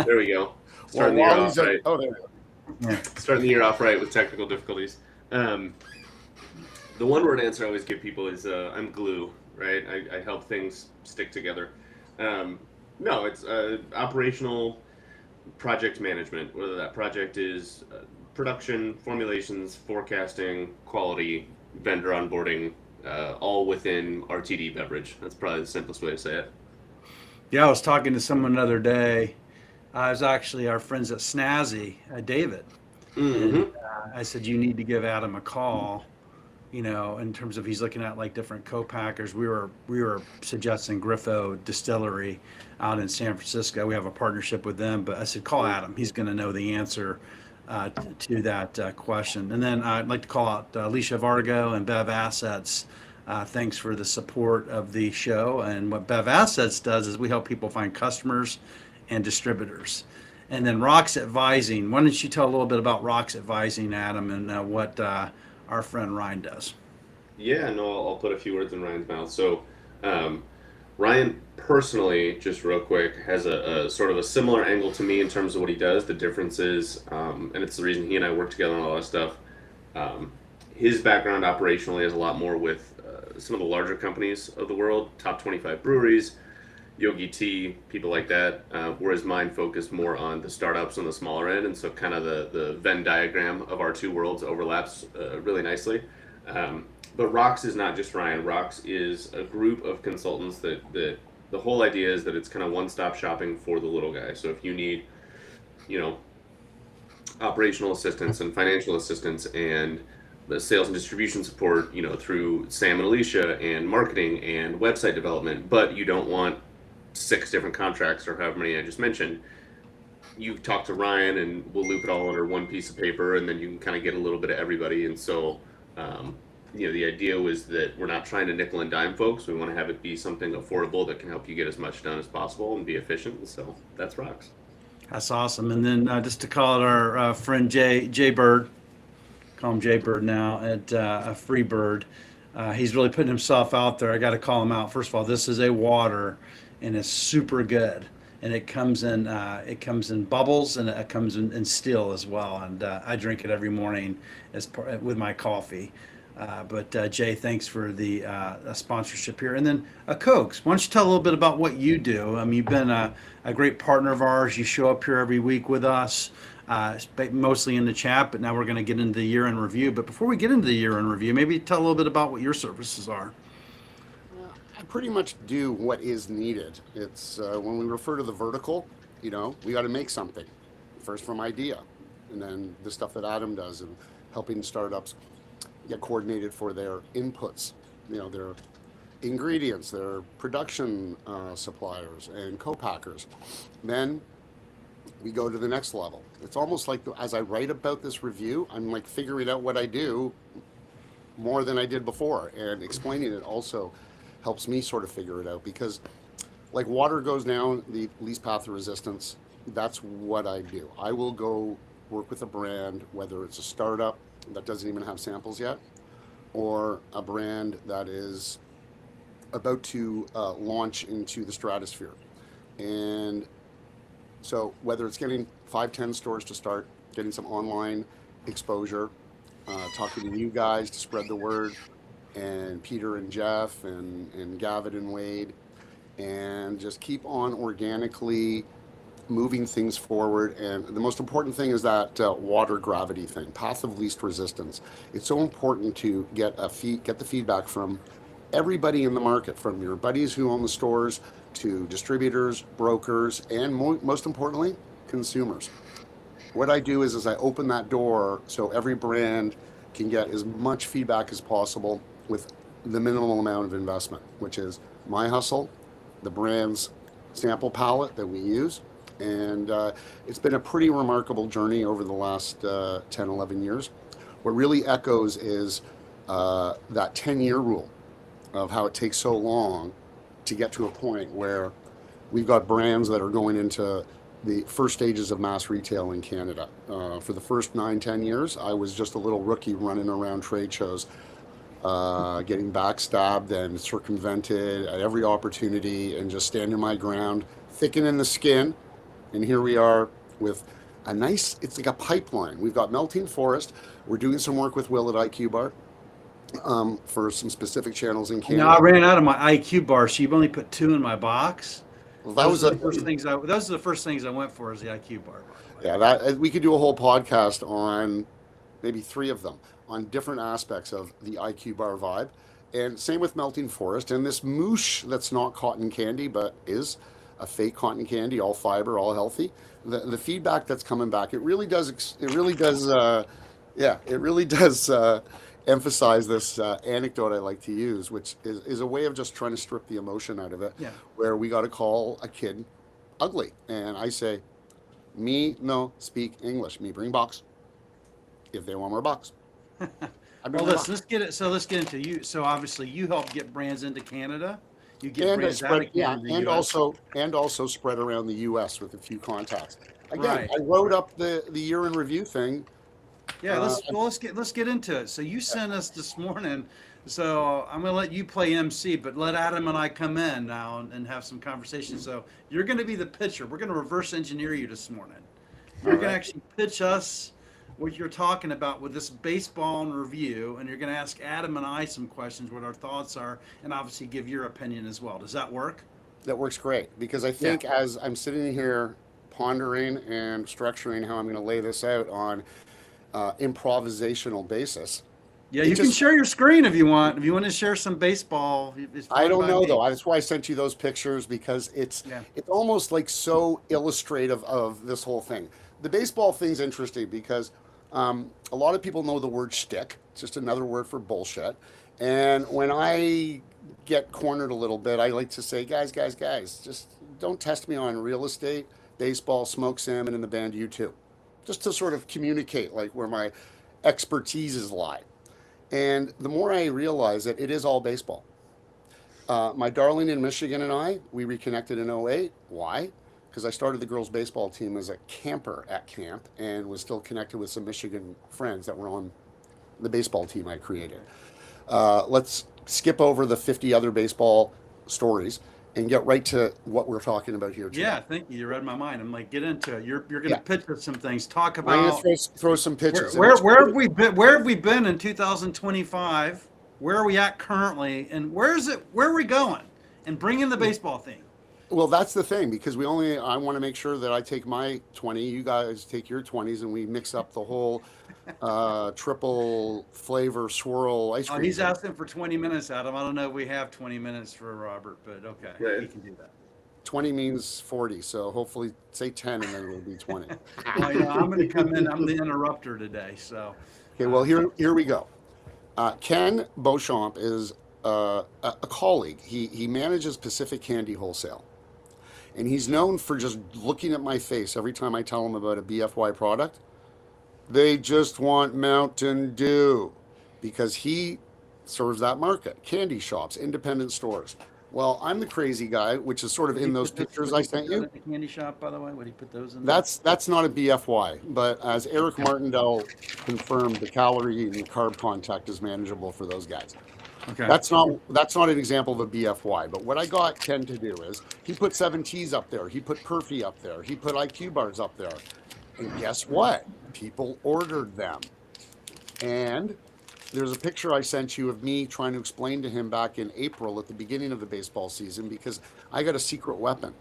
There we go. Well, Starting the year while off he's at, right. oh, there we go. Yeah. Starting the year off right with technical difficulties. Um, the one word answer I always give people is I'm glue, right? I help things stick together. Um, no, it's operational project management, whether that project is production, formulations, forecasting, quality, vendor onboarding, all within RTD beverage. That's probably the simplest way to say it. Yeah, I was talking to someone the other day. I was actually our friends at Snazzy, David, and Mm-hmm. I said you need to give Adam a call. In terms of he's looking at like different co-packers. We were suggesting Griffo Distillery out in San Francisco. We have a partnership with them, but I said call Adam. He's going to know the answer to that question. And then I'd like to call out Alicia Vargo and Bev Assets. Thanks for the support of the show. And what Bev Assets does is we help people find customers and distributors. And then Rocks Advising. Why don't you tell a little bit about Rocks Advising, Adam, and what our friend Ryan does? Yeah, no, I'll put a few words in Ryan's mouth. So, um, Ryan personally, just real quick, has a sort of a similar angle to me in terms of what he does. The difference is, and it's the reason he and I work together on a lot of stuff. Um, his background operationally has a lot more with some of the larger companies of the world, top 25 breweries, Yogi Tea, people like that. Whereas mine focused more on the startups on the smaller end, and so kind of the Venn diagram of our two worlds overlaps really nicely. Um, but Rocks is not just Ryan. Rocks is a group of consultants that the whole idea is that it's kind of one stop shopping for the little guy. So if you need, you know, operational assistance and financial assistance and the sales and distribution support, through Sam and Alicia and marketing and website development, but you don't want six different contracts or however many I just mentioned, you talk to Ryan and we'll loop it all under one piece of paper and then you can kind of get a little bit of everybody. And so, the idea was that we're not trying to nickel and dime folks. We want to have it be something affordable that can help you get as much done as possible and be efficient. And so that's Rocks. That's awesome. And then just to call it our friend Jay Bird, call him Jay Bird now at Freebird. He's really putting himself out there. I got to call him out. First of all, this is a water, and it's super good. And it comes in bubbles and it comes in still as well. And I drink it every morning with my coffee. But Jay, thanks for the sponsorship here. And then Cokes, why don't you tell a little bit about what you do? You've been a great partner of ours. You show up here every week with us, mostly in the chat, but now we're going to get into the year in review. But before we get into the year in review, maybe tell a little bit about what your services are. I pretty much do what is needed. It's when we refer to the vertical, we got to make something first from idea, and then the stuff that Adam does and helping startups get coordinated for their inputs, their ingredients, their production suppliers and co-packers. Then we go to the next level. It's almost like as I write about this review, I'm like figuring out what I do more than I did before, and explaining it also helps me sort of figure it out because like water goes down the least path of resistance. That's what I do. I will go work with a brand, whether it's a startup that doesn't even have samples yet, or a brand that is about to launch into the stratosphere. And so whether it's getting 5, 10 stores to start, getting some online exposure, talking to you guys to spread the word, and Peter and Jeff and Gavin and Wade, and just keep on organically moving things forward. And the most important thing is that water gravity thing, path of least resistance. It's so important to get the feedback from everybody in the market, from your buddies who own the stores to distributors, brokers, and most importantly, consumers. What I do is I open that door so every brand can get as much feedback as possible with the minimal amount of investment, which is my hustle, the brand's sample palette that we use. And it's been a pretty remarkable journey over the last 10, 11 years. What really echoes is that 10-year rule of how it takes so long to get to a point where we've got brands that are going into the first stages of mass retail in Canada. For the first 9, 10 years, I was just a little rookie running around trade shows, getting backstabbed and circumvented at every opportunity and just standing my ground, thickening the skin, And here we are with a nice, it's like a pipeline. We've got Melting Forest. We're doing some work with Will at IQ Bar for some specific channels in Now I Canada. ran out of my IQ bar, so you've only put 2 in my box. Well, Those are the first things those are the first things I went for is the IQ bar. By the way. yeah, that we could do a whole podcast on maybe 3 of them on different aspects of the IQ Bar vibe. And same with Melting Forest and this moosh that's not cotton candy, but is a fake cotton candy, all fiber, all healthy. The feedback that's coming back, it really does, it really does emphasize this anecdote I like to use, which is a way of just trying to strip the emotion out of it, Yeah. where we got to call a kid ugly. And I say, me no speak English, me bring box. If they want more box. Well, let's get it. So let's get into you. So obviously, you help get brands into Canada. You get and brands out spread, of Canada. yeah, and also spread around the U.S. with a few contacts. Again, Right. I wrote up the year in review thing. Yeah, let's get into it. So you sent us this morning. So I'm gonna let you play MC, but let Adam and I come in now and have some conversation. So you're gonna be the pitcher. We're gonna reverse engineer you this morning. You're gonna actually pitch us what you're talking about with this baseball in review, and you're gonna ask Adam and I some questions, what our thoughts are, and obviously give your opinion as well. Does that work? That works great because I think as I'm sitting here pondering and structuring how I'm going to lay this out on improvisational basis. Yeah, you can share your screen if you want. If you want to share some baseball, it's fine I don't by know me. though. That's why I sent you those pictures because it's almost like so illustrative of this whole thing. The baseball thing's interesting because a lot of people know the word shtick. It's just another word for bullshit. And when I get cornered a little bit, I like to say, guys, just don't test me on real estate, baseball, smoke salmon, and the band U2. Just to sort of communicate like where my expertises lie. And the more I realize that it is all baseball. My darling in Michigan and I, we reconnected in '08. Why? Because I started the girls' baseball team as a camper at camp and was still connected with some Michigan friends that were on the baseball team I created. Let's skip over the 50 other baseball stories and get right to what we're talking about here today. Yeah, thank you. You read my mind. I'm like, get into it. You're going to pitch us some things. Talk I'm going about to throw some pitches. where have we been? Where have we been in 2025? Where are we at currently? And where are we going? And bring in the baseball thing. Well, that's the thing because I want to make sure that I take my 20, you guys take your 20s, and we mix up the whole triple flavor swirl ice cream. Oh, he's asking for 20 minutes, Adam. I don't know if we have 20 minutes for Robert, but okay, Right. he can do that. 20 means 40, so hopefully say 10 and then it'll be 20. Well, I'm going to come in. I'm the interrupter today, so. Okay, well, here we go. Ken Beauchamp is a colleague. He manages Pacific Candy Wholesale. And he's known for just looking at my face every time I tell him about a BFY product. They just want Mountain Dew because he serves that market. Candy shops, independent stores. Well, I'm the crazy guy, which is sort of in those pictures I sent you. The candy shop, by the way, would he put those in? That's not a BFY, but as Eric Martindale confirmed, the calorie and the carb contact is manageable for those guys. Okay. That's not an example of a BFY, but what I got Ken to do is he put 7Ts up there, he put Perfy up there, he put IQ bars up there, and guess what? People ordered them. And there's a picture I sent you of me trying to explain to him back in April at the beginning of the baseball season because I got a secret weapon.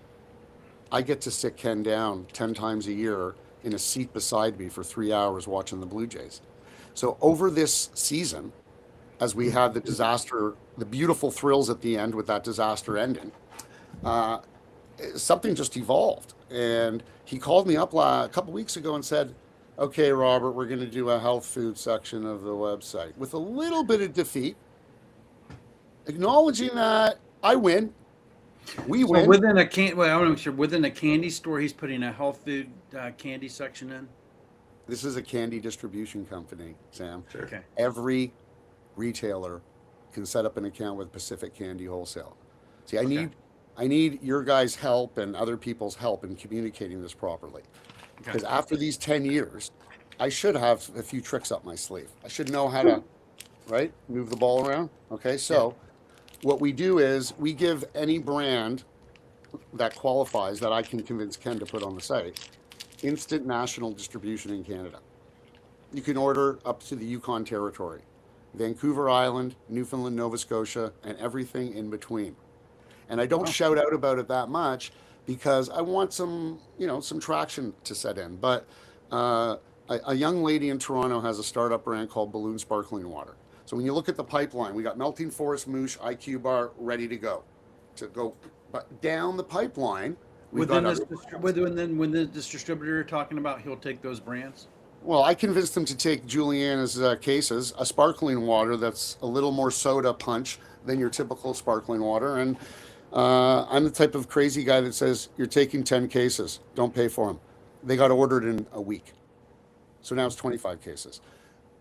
I get to sit Ken down 10 times a year in a seat beside me for 3 hours watching the Blue Jays. So over this season, as we had the disaster, the beautiful thrills at the end with that disaster ending, something just evolved. And he called me up a couple weeks ago and said, okay, Robert, we're going to do a health food section of the website with a little bit of defeat, acknowledging that I win. We win. So within I want to make sure within a candy store, he's putting a health food candy section in. This is a candy distribution company, Sam. Sure. Okay. Every retailer can set up an account with Pacific Candy Wholesale. See, I need your guys' help and other people's help in communicating this properly. Because after these 10 years, I should have a few tricks up my sleeve. I should know how to, right, move the ball around. Okay, so what we do is we give any brand that qualifies that I can convince Ken to put on the site. Instant national distribution in Canada. You can order up to the Yukon Territory, Vancouver Island, Newfoundland, Nova Scotia, and everything in between. And I don't Wow. shout out about it that much because I want some, some traction to set in. But a young lady in Toronto has a startup brand called Balloon Sparkling Water. So when you look at the pipeline, we got Melting Forest, Moosh, IQ Bar ready to go. But down the pipeline, we've Within got this, other brands. when this distributor you're talking about, he'll take those brands. Well, I convinced them to take Juliana's cases, a sparkling water that's a little more soda punch than your typical sparkling water. And I'm the type of crazy guy that says, you're taking 10 cases, don't pay for them. They got ordered in a week. So now it's 25 cases.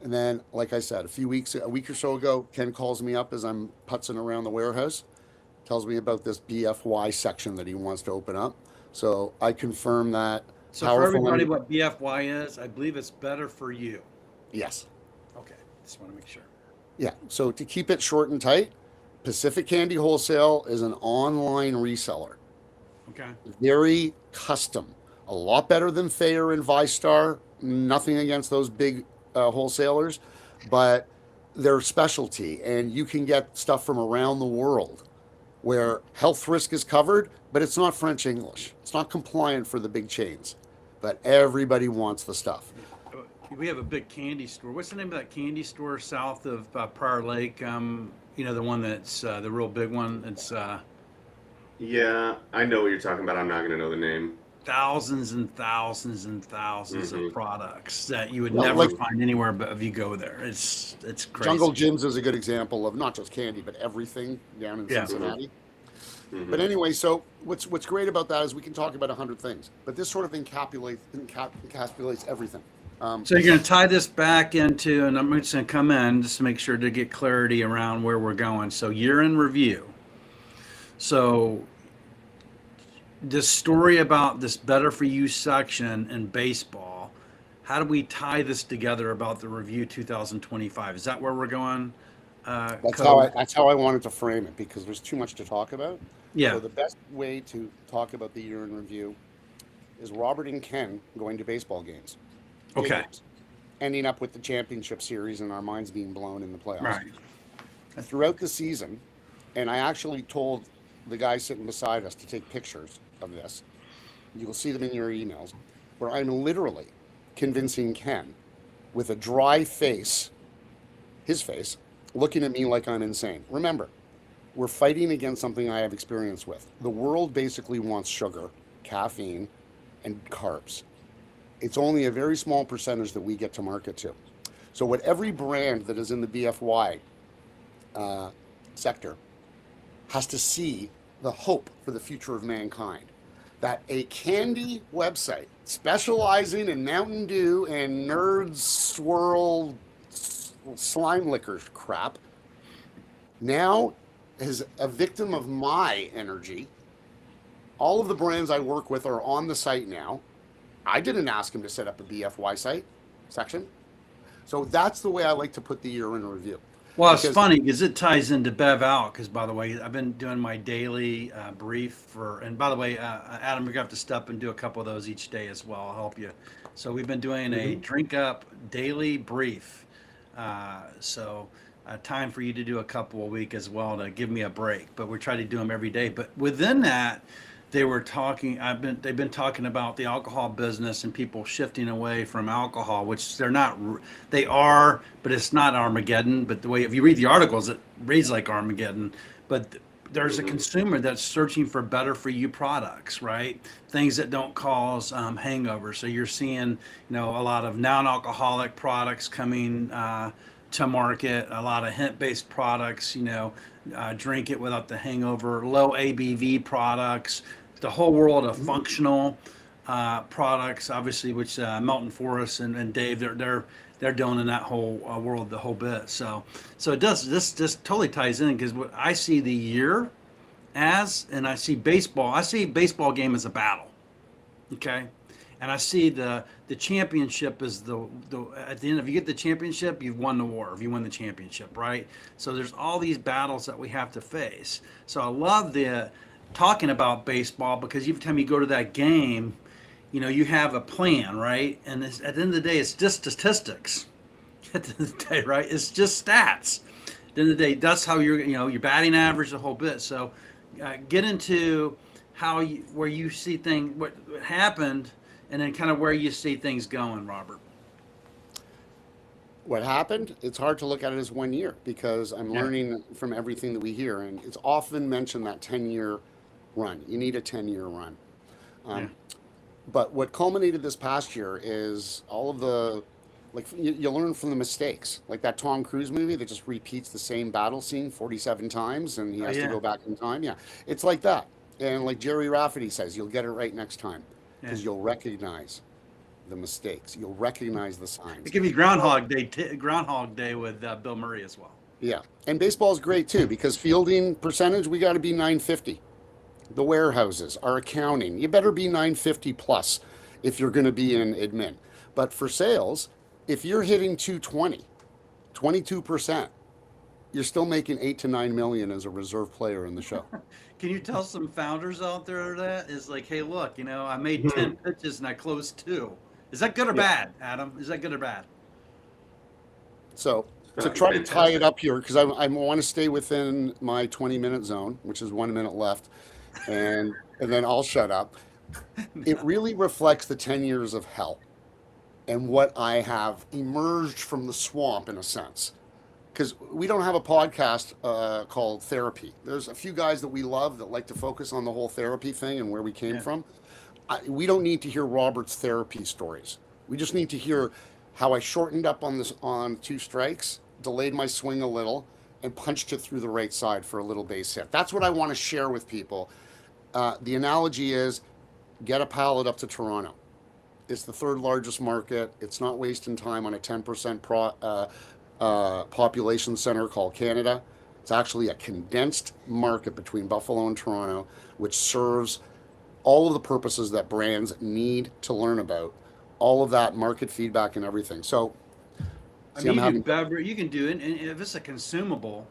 And then, like I said, a week or so ago, Ken calls me up as I'm putzing around the warehouse, tells me about this BFY section that he wants to open up. So I confirm that. So for everybody, what BFY is, I believe it's better for you. Yes. Okay, just want to make sure. Yeah. So to keep it short and tight, Pacific Candy Wholesale is an online reseller. Okay. Very custom. A lot better than Thayer and Vistar. Nothing against those big wholesalers, but they're specialty, and you can get stuff from around the world where health risk is covered, but it's not French English. It's not compliant for the big chains, but everybody wants the stuff. We have a big candy store. What's the name of that candy store south of Prior Lake? The one that's the real big one. It's Yeah, I know what you're talking about. I'm not going to know the name. thousands and thousands and thousands of products that you would Well, never like- find anywhere but if you go there. It's crazy. Jungle Gyms is a good example of not just candy, but everything down in Yeah. Cincinnati. Mhm. But anyway, so what's great about that is we can talk about 100 things, but this sort of encapsulates everything. So you're going to tie this back into, and I'm just going to come in just to make sure to get clarity around where we're going. So year in review. So this story about this better for you section in baseball, how do we tie this together about the review 2025? Is that where we're going? That's how I wanted to frame it because there's too much to talk about. Yeah. So the best way to talk about the year in review is Robert and Ken going to baseball games. Big Okay. games, ending up with the championship series and our minds being blown in the playoffs. Right. Throughout the season, and I actually told the guy sitting beside us to take pictures of this. You'll see them in your emails, where I'm literally convincing Ken with a dry face, his face, looking at me like I'm insane. Remember, we're fighting against something I have experience with. The world basically wants sugar, caffeine, and carbs. It's only a very small percentage that we get to market to. So what every brand that is in the BFY sector has to see the hope for the future of mankind. That a candy website specializing in Mountain Dew and Nerd Swirl slime liquor crap now is a victim of my energy. All of the brands I work with are on the site now. I didn't ask him to set up a BFY site section. So that's the way I like to put the year in review. Well, it's Because- funny because it ties into Bev Out. Because by the way, I've been doing my daily brief for, and by the way, Adam, you're gonna have to step and do a couple of those each day as well. I'll help you. So we've been doing a drink up daily brief. Time for you to do a couple a week as well to give me a break. But we're trying to do them every day. But within that, they were talking. They've been talking about the alcohol business and people shifting away from alcohol, which they're not. They are, but it's not Armageddon. But the way if you read the articles, it reads like Armageddon. But there's a consumer that's searching for better for you products, right? Things that don't cause hangovers. So you're seeing, a lot of non-alcoholic products coming to market. A lot of hemp-based products, drink it without the hangover. Low ABV products. The whole world of functional products, obviously, which Melton Forest and Dave, they're doing in that whole world the whole bit. So it does. This totally ties in because what I see the year as, and I see baseball. I see baseball game as a battle. Okay, and I see the championship is the at the end. If you get the championship, you've won the war. If you win the championship, right? So there's all these battles that we have to face. So I love talking about baseball because every time you go to that game, you know, you have a plan, right? And at the end of the day, it's just statistics. At the end of the day, right? It's just stats. At the end of the day, that's how you're, you know, your batting average, the whole bit. So, get into where you see things, what happened, and then kind of where you see things going, Robert. What happened? It's hard to look at it as 1 year because I'm Yeah. learning from everything that we hear, and it's often mentioned that 10-year run. You need a 10-year run. Yeah. Um, but what culminated this past year is all of the, like, you learn from the mistakes, like that Tom Cruise movie that just repeats the same battle scene 47 times and he Oh has to yeah. go back in time. Yeah, it's like that. And like Jerry Rafferty says, you'll get it right next time Yeah. because you'll recognize the mistakes, you'll recognize the It signs. could be Groundhog Day with Bill Murray as well. Yeah, and baseball's great too because fielding percentage, we got to be 950. The warehouses, our accounting, you better be 950 plus if you're going to be in admin. But for sales, if you're hitting 220, 22%, you're still making 8 to 9 million as a reserve player in the show. Can you tell some founders out there that is like, hey, look, you know, I made Mhm. 10 pitches and I closed two. Is that good or Yeah. bad, Adam? Is that good or bad? So to That's try to tie it fantastic. up here, because I want to stay within my 20-minute zone, which is 1 minute left, and then I'll shut up. It really reflects the 10 years of hell and what I have emerged from the swamp in a sense. Because we don't have a podcast called Therapy. There's a few guys that we love that like to focus on the whole therapy thing and where we came Yeah. from. We don't need to hear Robert's therapy stories. We just need to hear how I shortened up on two strikes, delayed my swing a little, and punched it through the right side for a little base hit. That's what I want to share with people. The analogy is get a pallet up to Toronto. It's the third largest market. It's not wasting time on a 10% population center called Canada. It's actually a condensed market between Buffalo and Toronto, which serves all of the purposes that brands need to learn about, all of that market feedback and everything. So, I see, I'm mean, you do having, beverage, you can do it, and if it's a consumable,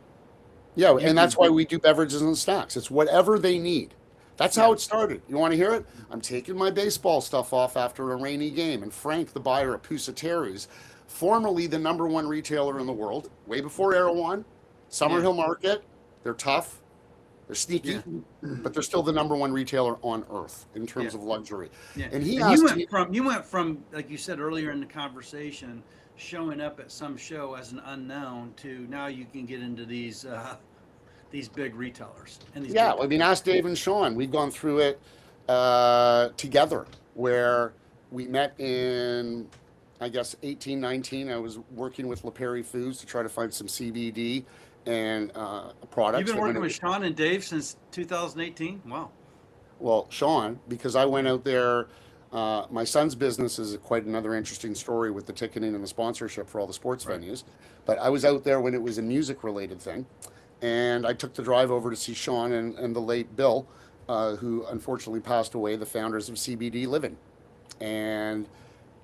yeah, you and can that's why do. we do beverages and snacks. It's whatever they need. That's how Yeah. it started. You want to hear it? I'm taking my baseball stuff off after a rainy game. And Frank, the buyer at Pusateri, formerly the number one retailer in the world, way before Erewhon, Yeah. Summerhill Market, they're tough, they're Yeah. sneaky, but they're still the number one retailer on earth in Yeah. terms of luxury. Yeah. And he And you asked went me, from you went from like you said earlier in the conversation, showing up at some show as an unknown to now you can get into these big retailers and these yeah, big I mean, companies. ask Dave and Sean. We've gone through it together where we met in, I guess, 18, 19. I was working with LaPerry Foods to try to find some CBD and You've products been that working went. with Sean and Dave since 2018. Wow. Well, Sean, because I went out there. My son's business is quite another interesting story with the ticketing and the sponsorship for all the sports Right. venues. But I was out there when it was a music related thing. And I took the drive over to see Sean and the late Bill, who unfortunately passed away, the founders of CBD Living. And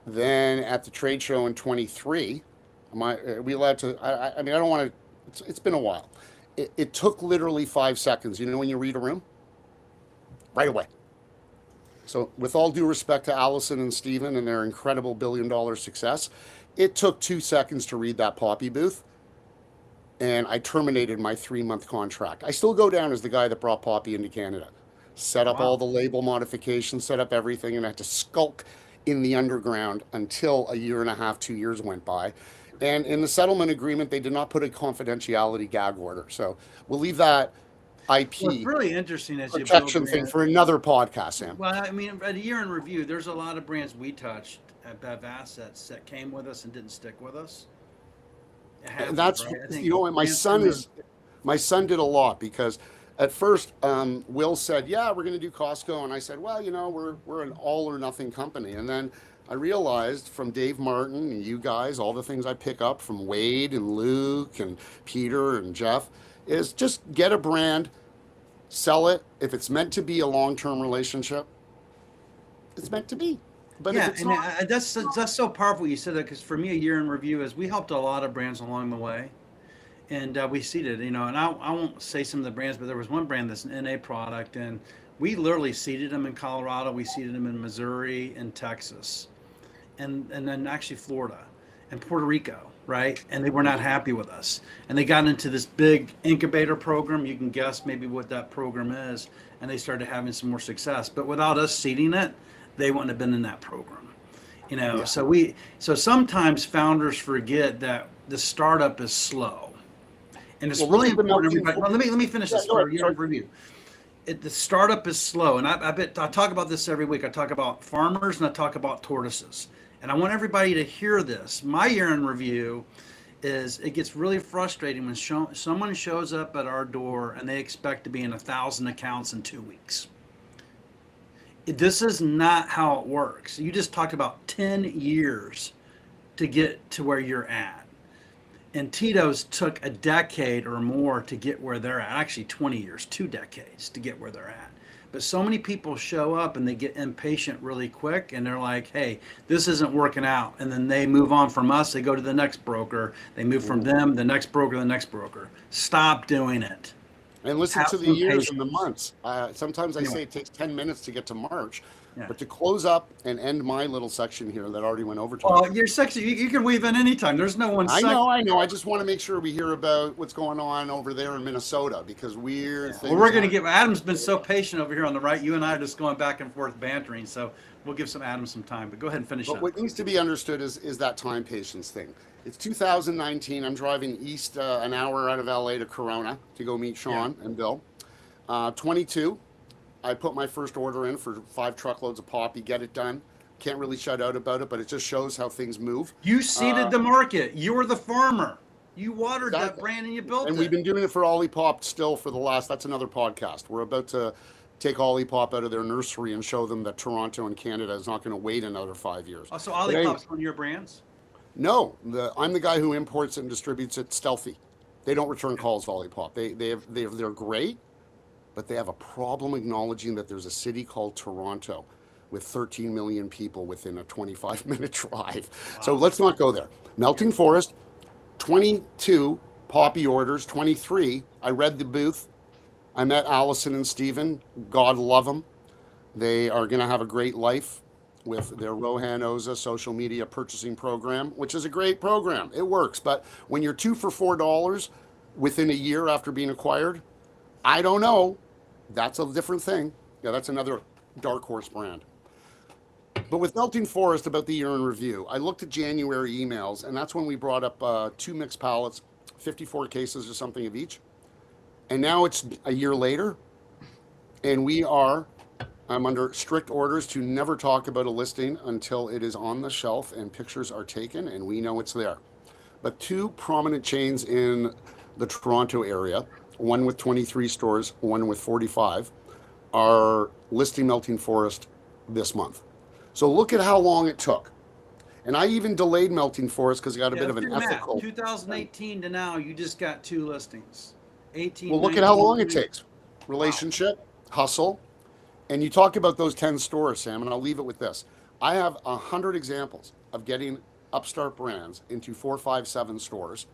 then at the trade show in 23, are we allowed to? I mean, I don't want to, it's been a while. It took literally 5 seconds. You know, when you read a room, right away. So, with all due respect to Allison and Steven and their incredible $1 billion success, it took 2 seconds to read that Poppy booth, and I terminated my 3 month contract. I still go down as the guy that brought Poppy into Canada, set up all Wow. the label modifications, set up everything, and I had to skulk in the underground until a year and a half, 2 years went by. And in the settlement agreement, they did not put a confidentiality gag order. So we'll leave that Well, it's IP really interesting as you build protection thing brand. for another podcast, Sam. Well, I mean, at a year in review, there's a lot of brands we touched at Bev Assets that came with us and didn't stick with us. It And happens, that's, right? I think you know what, brands come in. my son did a lot because at first Will said, yeah, we're going to do Costco. And I said, well, you know, we're an all or nothing company. And then I realized from Dave Martin and you guys, all the things I pick up from Wade and Luke and Peter and Jeff is just get a brand, sell it. If it's meant to be a long-term relationship, it's meant to be. But if Yeah, it's and not, that's so powerful you said that because for me, a year in review is we helped a lot of brands along the way, and we seeded, and I won't say some of the brands, but there was one brand that's an NA product, and we literally seeded them in Colorado, we seeded them in Missouri and Texas, and then actually Florida and Puerto Rico, right? And they were not happy with us, and they got into this big incubator program. You can guess maybe what that program is, and they started having some more success. But without us seeding it, they wouldn't have been in that program, Yeah. So sometimes founders forget that the startup is slow. And it's Well, really look at the important. melting Everybody, well, let me finish Yeah, this go for ahead. your Sorry. review. The startup is slow, and I talk about this every week. I talk about farmers and I talk about tortoises, and I want everybody to hear this. My year in review is it gets really frustrating when someone shows up at our door and they expect to be in 1,000 accounts in 2 weeks. This is not how it works. You just talked about 10 years to get to where you're at. And Tito's took a decade or more to get where they're at. Actually, 20 years, 2 decades to get where they're at. But so many people show up and they get impatient really quick, and they're like, hey, this isn't working out. And then they move on from us. They go to the next broker. They move from them, the next broker, the next broker. Stop doing it. And listen Have to the some years and the patience. months. Sometimes I Yeah. say it takes 10 minutes to get to March, Yeah. but to close up and end my little section here that already went over time. Well, you're sexy. You can weave in anytime. There's no one I sexy. know, I know. I just want to make sure we hear about what's going on over there in Minnesota because weird things. Well, we're going to happen. give Adam's been so patient over here on the right. You and I are just going back and forth bantering. So we'll give some Adam some time. But go ahead and finish But up. what needs to be understood is that time patience thing. It's 2019. I'm driving east an hour out of LA to Corona to go meet Sean and Bill. 22, I put my first order in for 5 truckloads of poppy, get it done. Can't really shout out about it, but it just shows how things move. You seeded the market. You were the farmer. You watered that Exactly. brand and you built And it. we've been doing it for Olipop still for the last, that's another podcast. We're about to take Olipop out of their nursery and show them that Toronto and Canada is not going to wait another 5 years. Oh, so But anyway, Olipop's one of your brands? no, I'm the guy who imports it and distributes it stealthy. They don't return calls to Olipop. They're great, but they have a problem acknowledging that there's a city called Toronto with 13 million people within a 25-minute drive. So let's not go there. Melting Forest, 22 poppy orders, 23. I read the booth. I met Allison and Steven. God love them. They are going to have a great life with their Rohan Oza social media purchasing program, which is a great program. It works. But when you're 2 for $4 within a year after being acquired, I don't know. That's a different thing. Yeah, that's another dark horse brand. But with Melting Forest, about the year in review, I looked at January emails, and that's when we brought up 2 mixed pallets, 54 cases or something of each. And now it's a year later, and I'm under strict orders to never talk about a listing until it is on the shelf and pictures are taken and we know it's there. But 2 prominent chains in the Toronto area, one with 23 stores, one with 45, are listing Melting Forest this month. So look at how long it took. And I even delayed Melting Forest because I got a bit of an ethical. 2018 to now, you just got 2 listings. 18. Well, look at how 19, long it takes. Relationship, hustle. And you talk about those 10 stores, Sam, and I'll leave it with this. I have 100 examples of getting upstart brands into 4, 5, 7 stores.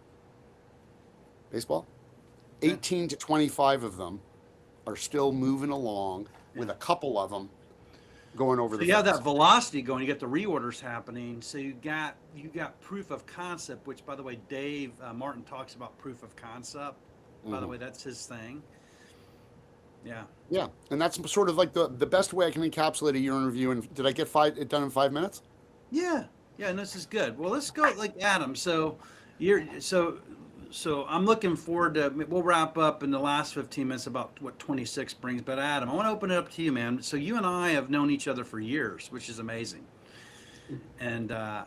Baseball? 18 to 25 of them are still moving along with a couple of them going over So the you have fence. that velocity going. You get the reorders happening. So you got proof of concept, which, by the way, Dave Martin talks about proof of concept. By the way, that's his thing. Yeah. Yeah, and that's sort of like the best way I can encapsulate a year in review. And did I get it done in 5 minutes? Yeah. Yeah, and this is good. Well, let's go like Adam. So I'm looking forward to. We'll wrap up in the last 15 minutes about what 26 brings. But Adam, I want to open it up to you, man. So you and I have known each other for years, which is amazing. And I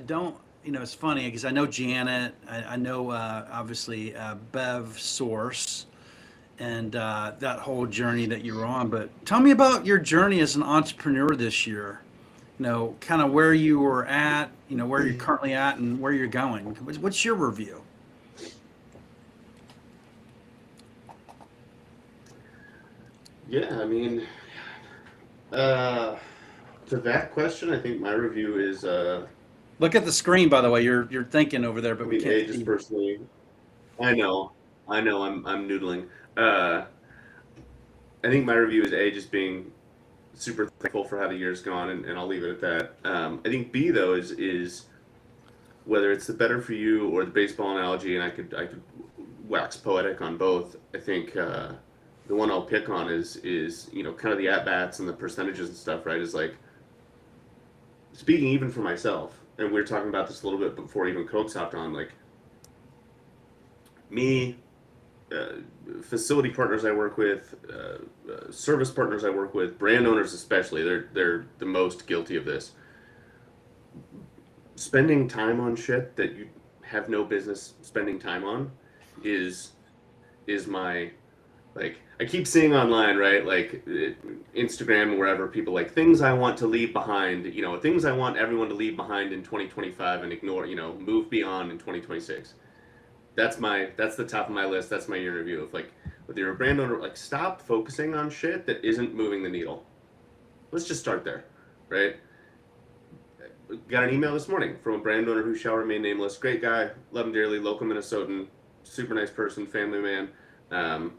don't. It's funny because I know Janet. I know obviously Bev Source, and that whole journey that you're on. But tell me about your journey as an entrepreneur this year. Kind of where you were at, where you're currently at and where you're going. What's your review? Yeah, I mean, to that question, I think my review is, Look at the screen, by the way. You're thinking over there, but I we mean, can't just see. personally, I know, I know. I'm noodling. Uh, I think my review is A, just being super thankful for how the year's gone, and I'll leave it at that. I think B though is whether it's the better for you or the baseball analogy, and I could wax poetic on both. I think the one I'll pick on is kind of the at bats and the percentages and stuff. Right? Is like speaking even for myself, and we were talking about this a little bit before even Coke hopped on. Like me, uh, facility partners I work with, service partners I work with, brand owners especially, they're the most guilty of this. Spending time on shit that you have no business spending time on is my like I keep seeing online, right? Like Instagram or wherever, people like things I want to leave behind, things I want everyone to leave behind in 2025 and ignore, move beyond in 2026. That's the top of my list. That's my year review of like whether you're a brand owner, like stop focusing on shit that isn't moving the needle. Let's just start there, right? Got an email this morning from a brand owner who shall remain nameless. Great guy, love him dearly, local Minnesotan, super nice person, family man. Um,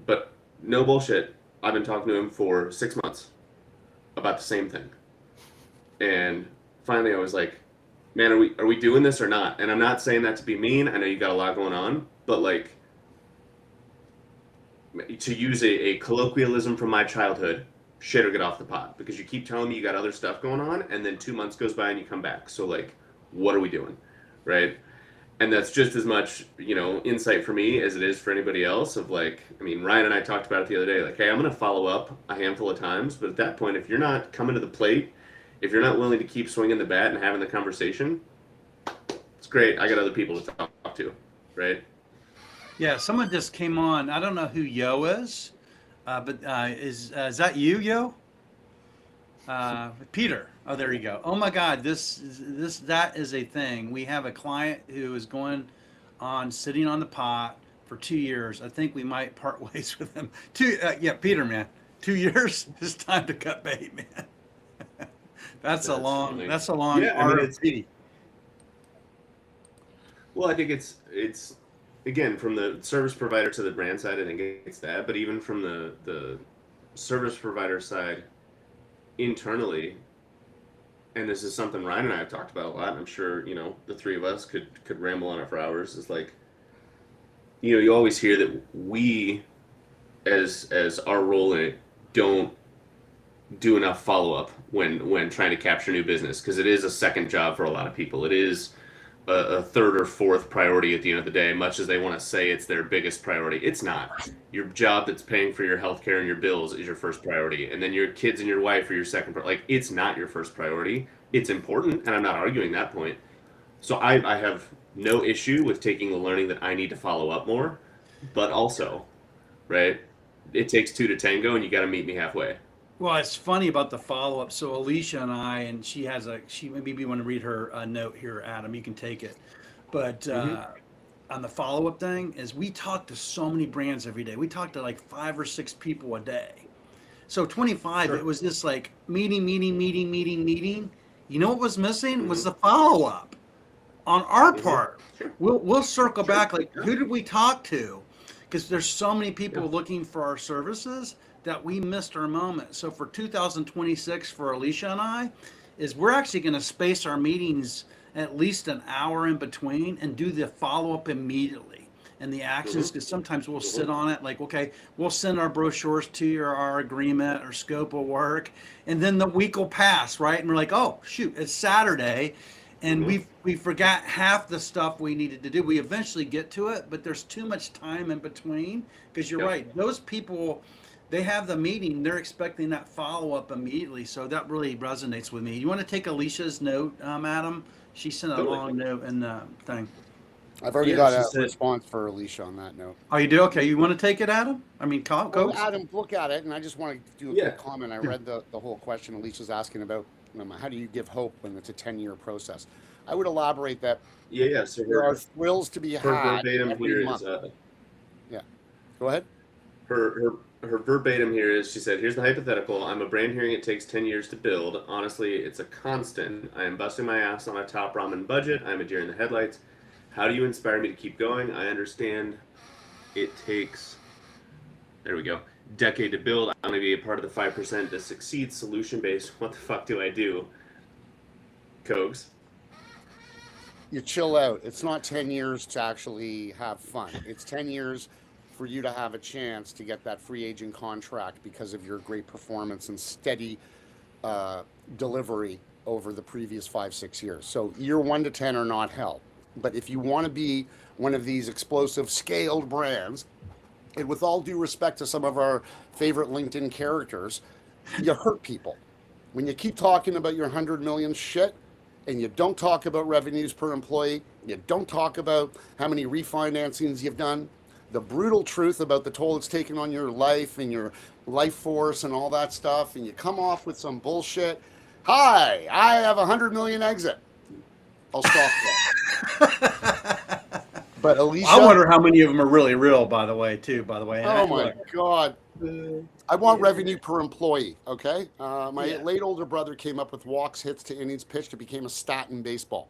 but no bullshit. I've been talking to him for 6 months about the same thing, and finally I was like, "Man, are we doing this or not?" And I'm not saying that to be mean. I know you got a lot going on, but like to use a colloquialism from my childhood, shit or get off the pot because you keep telling me you got other stuff going on, and then 2 months goes by and you come back. So like, what are we doing, right? And that's just as much insight for me as it is for anybody else. Of like, I mean, Ryan and I talked about it the other day. Like, hey, I'm going to follow up a handful of times, but at that point, if you're not coming to the plate, if you're not willing to keep swinging the bat and having the conversation, it's great. I got other people to talk to, right? Yeah, someone just came on. I don't know who Yo is, but is that you, Yo? Peter. Oh, there you go. Oh my God, that is a thing. We have a client who is going on sitting on the pot for 2 years. I think we might part ways with him. Yeah, Peter, man, 2 years. It's time to cut bait, man. That's a That's long. funny. That's a long Yeah, I mean, it's RFP. well, I think it's again from the service provider to the brand side. I think it's that, but even from the service provider side internally, and this is something Ryan and I have talked about a lot. And I'm sure the three of us could ramble on it for hours. Is like you always hear that we as our role in it don't do enough follow up when trying to capture new business because it is a second job for a lot of people. It is a third or fourth priority at the end of the day, much as they want to say it's their biggest priority. It's not. Your job that's paying for your health care and your bills is your first priority. And then your kids and your wife are your second priority. Like, it's not your first priority. It's important, and I'm not arguing that point. So I have no issue with taking the learning that I need to follow up more, but also, right, it takes two to tango, and you got to meet me halfway. Well, it's funny about the follow up. So Alicia and I, and she maybe you want to read her note here, Adam. You can take it. But Mm-hmm. on the follow up thing, is we talk to so many brands every day. We talk to like 5 or 6 people a day. So 25, it Sure. was just like meeting, meeting, meeting, meeting, meeting. You know what was missing Mm-hmm. was the follow up on our Mm-hmm. part. Sure. We'll circle Sure. back like Yeah. who did we talk to? Because there's so many Yeah. people looking for our services that we missed our moment. So for 2026 for Alicia and I is we're actually going to space our meetings at least an hour in between and do the follow up immediately and the actions Mm-hmm. because sometimes we'll Mm-hmm. sit on it like okay we'll send our brochures to you or our agreement or scope of work and then the week will pass right and we're like oh shoot it's Saturday and Mm-hmm. we forgot half the stuff we needed to do. We eventually get to it, but there's too much time in between because you're Yep. right. Those people, they have the meeting, they're expecting that follow up immediately. So that really resonates with me. You want to take Alicia's note, Adam? She sent a Totally. long note in the thing. I've already Yeah, got she a said. response for Alicia on that note. Oh, you do? Okay. You want to take it, Adam? I mean, Well, Coach? Adam, look at it, and I just want to do a Yeah. quick comment. I read the whole question Alicia's asking about how do you give hope when it's a 10-year process. I would elaborate that Yeah, yeah. So there are thrills to be her had verbatim here every is month. Yeah, go ahead. her verbatim here is she said, "Here's the hypothetical. I'm a brand hearing it takes 10 years to build. Honestly, it's a constant. I am busting my ass on a top ramen budget. I'm a deer in the headlights. How do you inspire me to keep going? I understand it takes, there we go, decade to build. I want to be a part of the 5% to succeed, solution based. What the fuck do I do? Cogs. You chill out. It's not 10 years to actually have fun. It's 10 years for you to have a chance to get that free agent contract because of your great performance and steady delivery over the previous 5-6 years. So year 1 to 10 are not hell. But if you want to be one of these explosive scaled brands, and with all due respect to some of our favorite LinkedIn characters, you hurt people. When you keep talking about your 100 million shit and you don't talk about revenues per employee, you don't talk about how many refinancings you've done, the brutal truth about the toll it's taken on your life and your life force and all that stuff, and you come off with some bullshit. Hi, I have 100 million exit. I'll stop that. But Alicia, I wonder how many of them are really real, by the way, too, by the way. oh my God. I want revenue per employee, okay? My late older brother came up with walks, hits to innings pitched. It became a stat in baseball.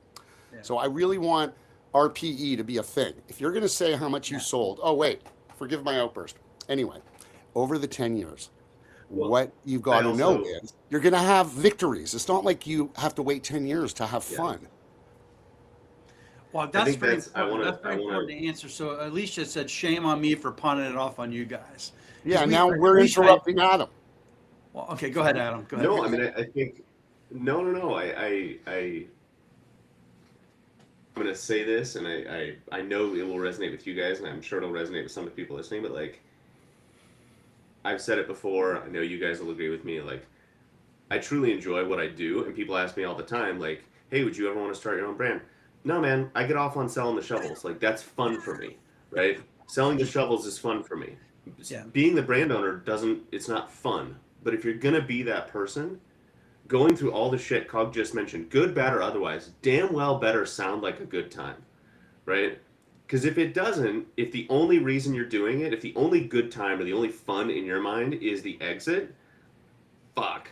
Yeah. So I really want RPE to be a thing. If you're going to say how much you sold, oh, wait, forgive my outburst. Anyway, over the 10 years, what you've got to know is you're going to have victories. It's not like you have to wait 10 years to have fun. Well, that's very important. That's very important to answer. So Alicia said, shame on me for punting it off on you guys. Yeah, now we're interrupting Adam. Well, okay, go ahead, Adam. Go ahead. No, I mean, I think, no. I'm going to say this, and I know it will resonate with you guys, and I'm sure it'll resonate with some of the people listening, but, like, I've said it before. I know you guys will agree with me. Like, I truly enjoy what I do, and people ask me all the time, like, hey, would you ever want to start your own brand? No, man, I get off on selling the shovels. Like, that's fun for me, right? Selling the shovels is fun for me. Yeah. Being the brand owner it's not fun. But if you're going to be that person, going through all the shit Cog just mentioned, good, bad, or otherwise, damn well better sound like a good time, right? Because if it doesn't, if the only reason you're doing it, if the only good time or the only fun in your mind is the exit, fuck,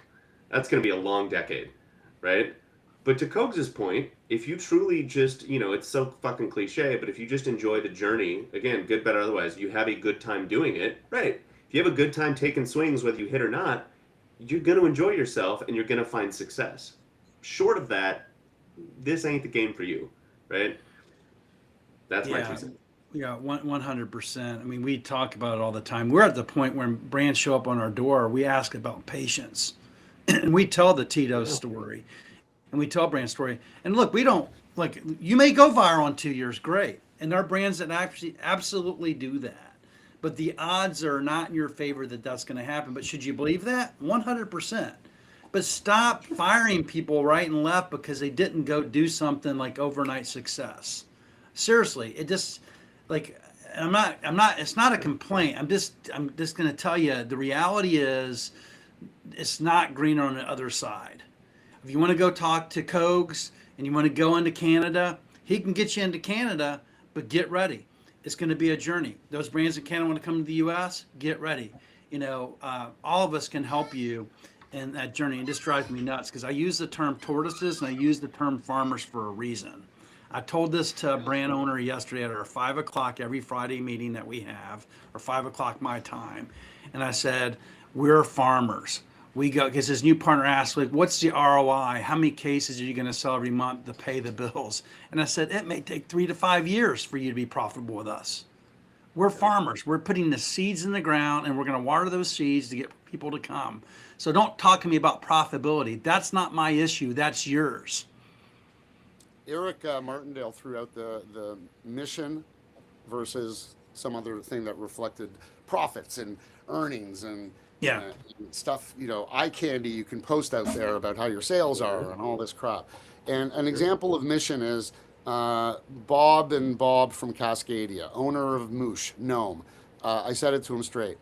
that's going to be a long decade, right? But to Cogs' point, if you truly just, it's so fucking cliche, but if you just enjoy the journey, again, good, better, otherwise, you have a good time doing it, right? If you have a good time taking swings, whether you hit or not, you're going to enjoy yourself and you're going to find success. Short of that, this ain't the game for you, right? That's my 2 cents. Yeah, 100%. I mean, we talk about it all the time. We're at the point when brands show up on our door, we ask about patience. And we tell the Tito story. And we tell brand story. And look, we don't, like, you may go viral in 2 years, great. And there are brands that actually absolutely do that. But the odds are not in your favor that that's going to happen. But should you believe that? 100%. But stop firing people right and left because they didn't go do something like overnight success. Seriously, it just, like, it's not a complaint. I'm just going to tell you, the reality is it's not greener on the other side. If you want to go talk to Cogs and you want to go into Canada, he can get you into Canada, but get ready. It's going to be a journey. Those brands in Canada want to come to the U.S., get ready. All of us can help you in that journey. And this drives me nuts because I use the term tortoises and I use the term farmers for a reason. I told this to a brand owner yesterday at our 5 o'clock every Friday meeting that we have, or 5 o'clock my time. And I said, we're farmers. We go, because his new partner asked, like, what's the ROI? How many cases are you going to sell every month to pay the bills? And I said, it may take 3 to 5 years for you to be profitable with us. We're farmers. We're putting the seeds in the ground and we're going to water those seeds to get people to come. So don't talk to me about profitability. That's not my issue. That's yours. Eric Martindale threw out the mission versus some other thing that reflected profits and earnings and stuff, eye candy you can post out there about how your sales are and all this crap. And an example of mission is Bob from Cascadia, owner of Moosh, Gnome. I said it to him straight.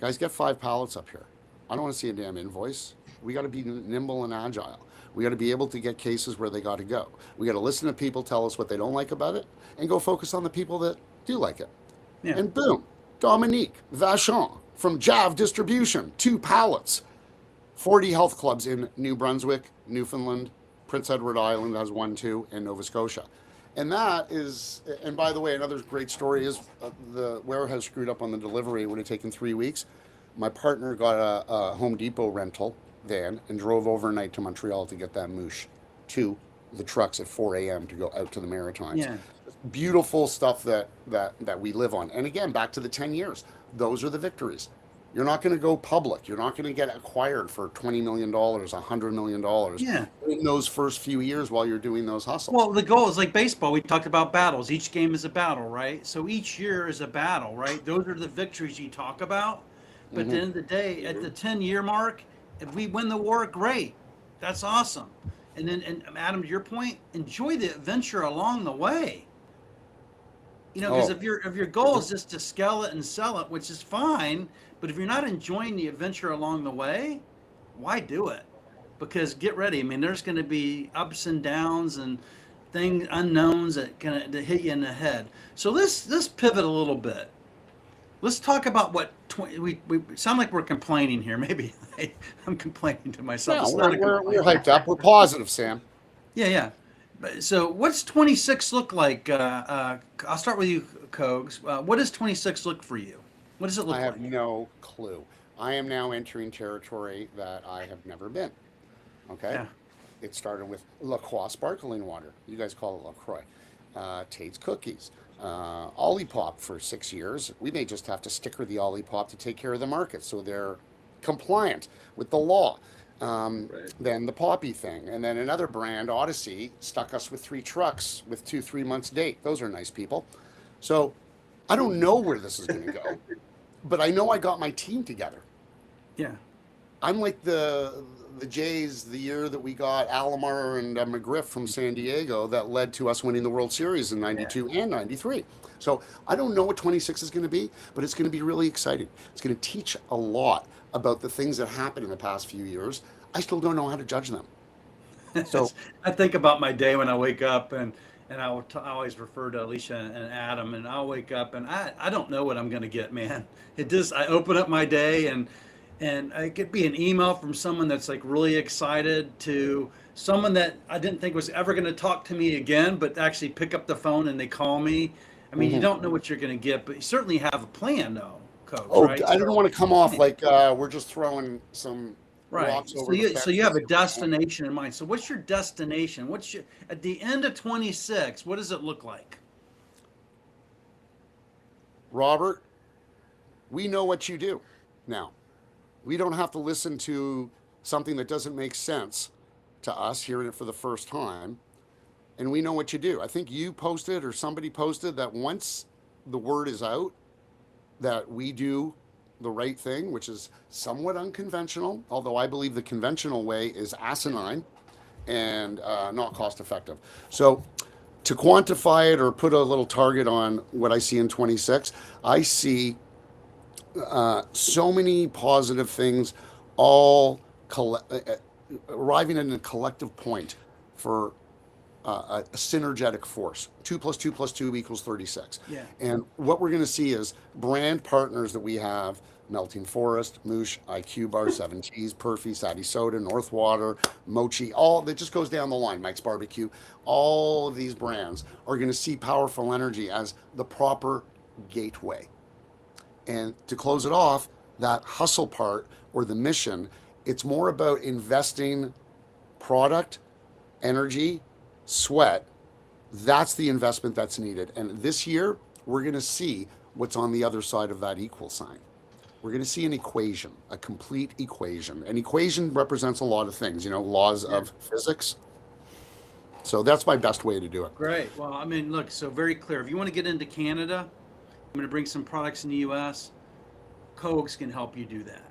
Guys, get 5 pallets up here. I don't want to see a damn invoice. We got to be nimble and agile. We got to be able to get cases where they got to go. We got to listen to people tell us what they don't like about it and go focus on the people that do like it. Yeah. And boom, Dominique Vachon from Jav Distribution, 2 pallets. 40 health clubs in New Brunswick, Newfoundland, Prince Edward Island has 1, 2, and Nova Scotia. And that is, and by the way, another great story is the warehouse screwed up on the delivery. It would have taken 3 weeks. My partner got a Home Depot rental van and drove overnight to Montreal to get that moosh to the trucks at 4 a.m. to go out to the Maritimes. Yeah. Beautiful stuff that we live on. And again, back to the 10 years, those are the victories. You're not going to go public. You're not going to get acquired for $20 million, $100 million Yeah. in those first few years while you're doing those hustles. Well, the goal is like baseball. We talked about battles. Each game is a battle, right? So each year is a battle, right? Those are the victories you talk about. But at the end of the day, at the 10-year mark, if we win the war, great. That's awesome. And then, and Adam, to your point, enjoy the adventure along the way. You know, because Oh, if your goal is just to scale it and sell it, which is fine, but if you're not enjoying the adventure along the way, why do it? Because get ready. I mean, there's going to be ups and downs and things unknowns that hit you in the head. So let's pivot a little bit. Let's talk about what we sound like we're complaining here. Maybe I'm complaining to myself. no, It's not a we're complaint. hyped up. We're positive, Sam. Yeah, yeah. So what's 26 look like? I'll start with you, Kogs. What does 26 look for you? What does it look I have like? no clue. I am now entering territory that I have never been. Okay. Yeah. It started with La Croix sparkling water. You guys call it LaCroix. Tate's cookies. Olipop for 6 years. We may just have to sticker the Olipop to take care of the market so they're compliant with the law. Right. Then the Poppy thing. And then another brand, Odyssey, stuck us with 3 trucks with 3 months date. Those are nice people. So I don't know where this is going to go, but I know I got my team together. Yeah. I'm like the Jays the year that we got Alomar and McGriff from San Diego that led to us winning the World Series in Yeah. '92 and '93. So I don't know what 26 is going to be, but it's going to be really exciting. It's going to teach a lot about the things that happened in the past few years. I still don't know how to judge them. So I think about my day when I wake up and I always refer to Alicia and Adam, and I'll wake up and I don't know what I'm going to get, man. It just, I open up my day and it could be an email from someone that's like really excited to someone that I didn't think was ever going to talk to me again, but actually pick up the phone and they call me. I mean, you mhm. don't know what you're going to get, but you certainly have a plan though, Coach, Oh, right? I didn't So, want to come off like we're just throwing some right. rocks So over the you fence. have a destination in mind. So what's your destination? What's your, at the end of 26, what does it look like? Robert, we know what you do now. We don't have to listen to something that doesn't make sense to us hearing it for the first time. And we know what you do. I think you posted or somebody posted that once the word is out that we do the right thing, which is somewhat unconventional, although I believe the conventional way is asinine and not cost effective. So to quantify it or put a little target on what I see in 26, I see so many positive things, all arriving at a collective point for a synergetic force. 2 + 2 + 2 = 36. Yeah. And what we're going to see is brand partners that we have: Melting Forest, Moosh, IQ Bar, Seven Cheese, Perfy, Sadie Soda, Northwater, Mochi, all that just goes down the line, Mike's Barbecue. All of these brands are going to see Powerful Energy as the proper gateway. And to close it off, that hustle part or the mission, it's more about investing product, energy, sweat. That's the investment that's needed. And this year, we're going to see what's on the other side of that equal sign. We're going to see an equation, a complete equation. An equation represents a lot of things, laws Yeah. of physics. So that's my best way to do it. Great. Well, I mean, look, so very clear. If you want to get into Canada, I'm going to bring some products in the U.S. Kogs can help you do that.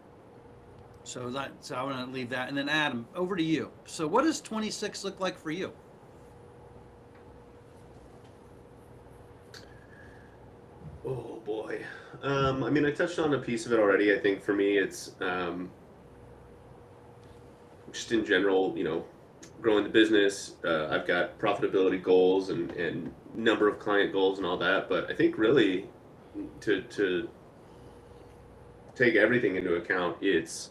So I want to leave that. And then Adam, over to you. So what does 26 look like for you? Oh boy. I mean, I touched on a piece of it already. I think for me, it's just in general, growing the business. I've got profitability goals and number of client goals and all that. But I think really to take everything into account, it's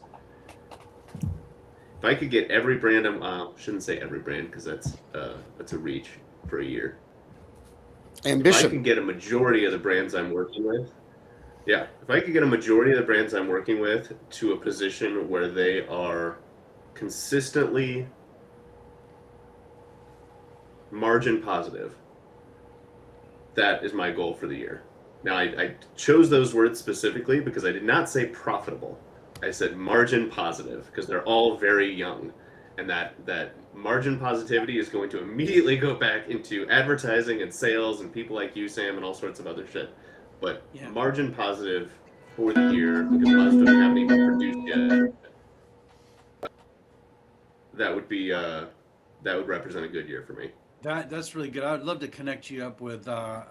if I could get every brand, shouldn't say every brand because that's a reach for a year. If I Ambition. can get a majority of the brands I'm working with, yeah, if I could get a majority of the brands I'm working with to a position where they are consistently margin positive, that is my goal for the year. Now, I chose those words specifically because I did not say profitable. I said margin positive because they're all very young. And that margin positivity is going to immediately go back into advertising and sales and people like you, Sam, and all sorts of other shit. But Yeah. margin positive for the year because Buzzfeed haven't even produced yet. That would be that would represent a good year for me. That's really good. I would love to connect you up with our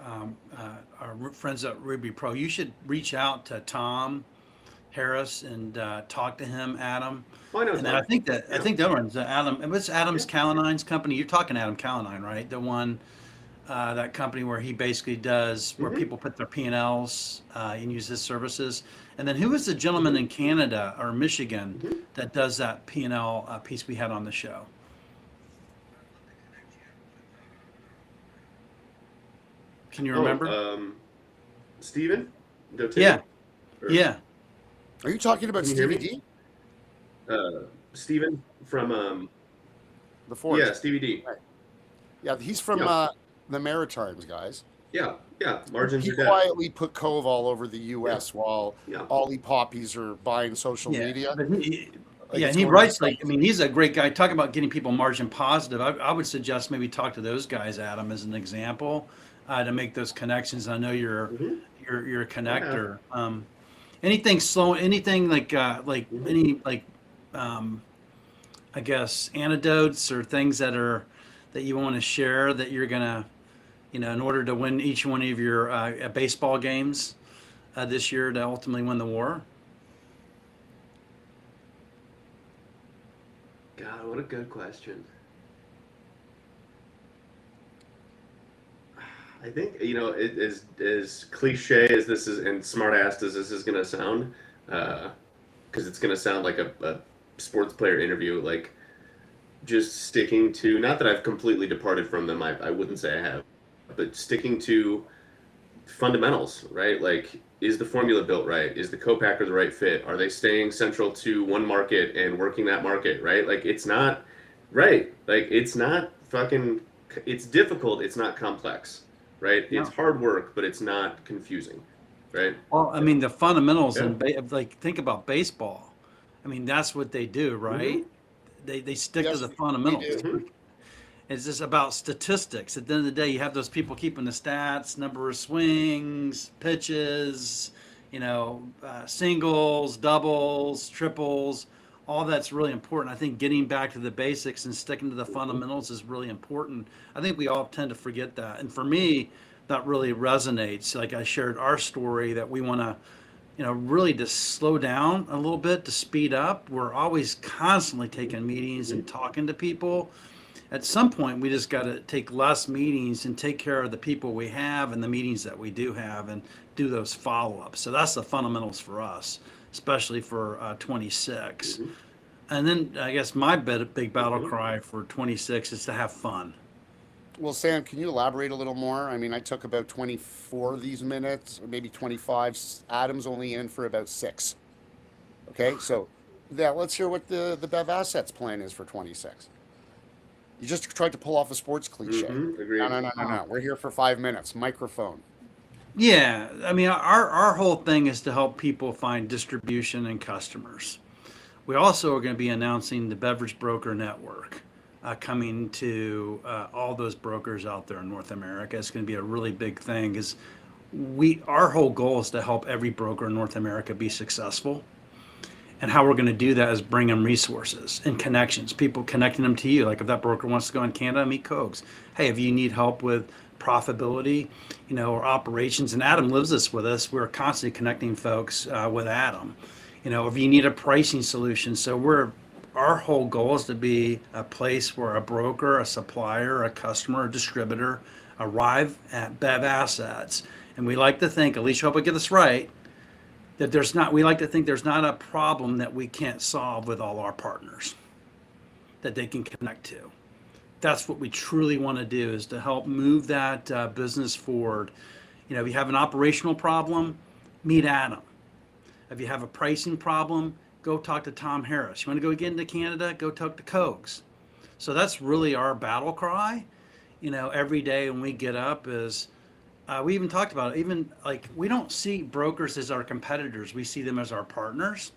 friends at Ruby Pro. You should reach out to Tom Harris and talk to him, Adam. Oh, I know And then I Tom. think that I Yeah. think the other one's Adam. And what's Adam's Yeah. Callanine's company? You're talking Adam Callanine, right? The one that company where he basically does where Mm-hmm. people put their P&Ls and use his services. And then who was the gentleman Mm-hmm. in Canada or Michigan Mm-hmm. that does that P&L piece we had on the show? Can you Oh, remember? Steven Doty? Yeah, Or, yeah. Are you talking about can you hear Stevie me? D? Steven from The Forge. yeah, Stevie D. Right. Yeah, he's from Yeah. the Maritimes, guys. Yeah, yeah. Margins He are dead. quietly put Cove all over the U.S. while Yeah. Ollie Poppies are buying social Yeah, media. but Like yeah, it's and he going writes south. like, I mean, he's a great guy. Talk about getting people margin positive. I would suggest maybe talk to those guys, Adam, as an example, to make those connections. I know Mm-hmm. you're a I have. connector. Anything slow, anything like Mm-hmm. any like I guess anecdotes or things that you want to share that you're gonna in order to win each one of your baseball games this year to ultimately win the war. God, what a good question. I think it is as cliche as this is and smart assed as this is gonna sound, because it's gonna sound like a sports player interview. Like just sticking to not that I've completely departed from them. I wouldn't say I have, but sticking to fundamentals, right? Like, is the formula built right? Is the co-packer the right fit? Are they staying central to one market and working that market, right? Like, it's not right. Like, it's not fucking. It's difficult. It's not complex, right? It's No. hard work, but it's not confusing, right? Well, I mean, the fundamentals Yeah. like think about baseball. I mean, that's what they do, right? They stick to Yes, the they fundamentals. do. Mhm. It's just about statistics. At the end of the day, you have those people keeping the stats, number of swings, pitches, singles, doubles, triples. All that's really important. I think getting back to the basics and sticking to the fundamentals is really important. I think we all tend to forget that. And for me, that really resonates. Like I shared our story that we want to really to slow down a little bit, to speed up. We're always constantly taking meetings and talking to people. At some point, we just got to take less meetings and take care of the people we have and the meetings that we do have and do those follow-ups. So that's the fundamentals for us, especially for 26. Mhm. And then I guess my big battle Mhm. cry for 26 is to have fun. Well, Sam, can you elaborate a little more? I mean, I took about 24 of these minutes, or maybe 25. Adam's only in for about 6. Okay, so yeah, let's hear what the Bev Assets plan is for 26. You just tried to pull off a sports cliche. Agreed. No. We're here for 5 minutes. Microphone. Yeah, I mean, our whole thing is to help people find distribution and customers. We also are going to be announcing the Beverage Broker Network coming to all those brokers out there in North America. It's going to be a really big thing because our whole goal is to help every broker in North America be successful. And how we're going to do that is bring them resources and connections, people connecting them to you. Like if that broker wants to go in Canada, meet Cogs. Hey, if you need help with profitability, or operations, and Adam lives this with us, we're constantly connecting folks with Adam. If you need a pricing solution. So our whole goal is to be a place where a broker, a supplier, a customer, a distributor arrive at Bev Assets. And we like to think, Alicia, hope I get this right, that we like to think there's not a problem that we can't solve with all our partners that they can connect to. that's what we truly want to do, is to help move that business forward. You know, if you have an operational problem, meet Adam. If you have a pricing problem, go talk to Tom Harris. You want to go get into Canada, go talk to Kogs. So that's really our battle cry. You know, every day when we get up is, we even talked about it, even like we don't see brokers as our competitors, we see them as our partners.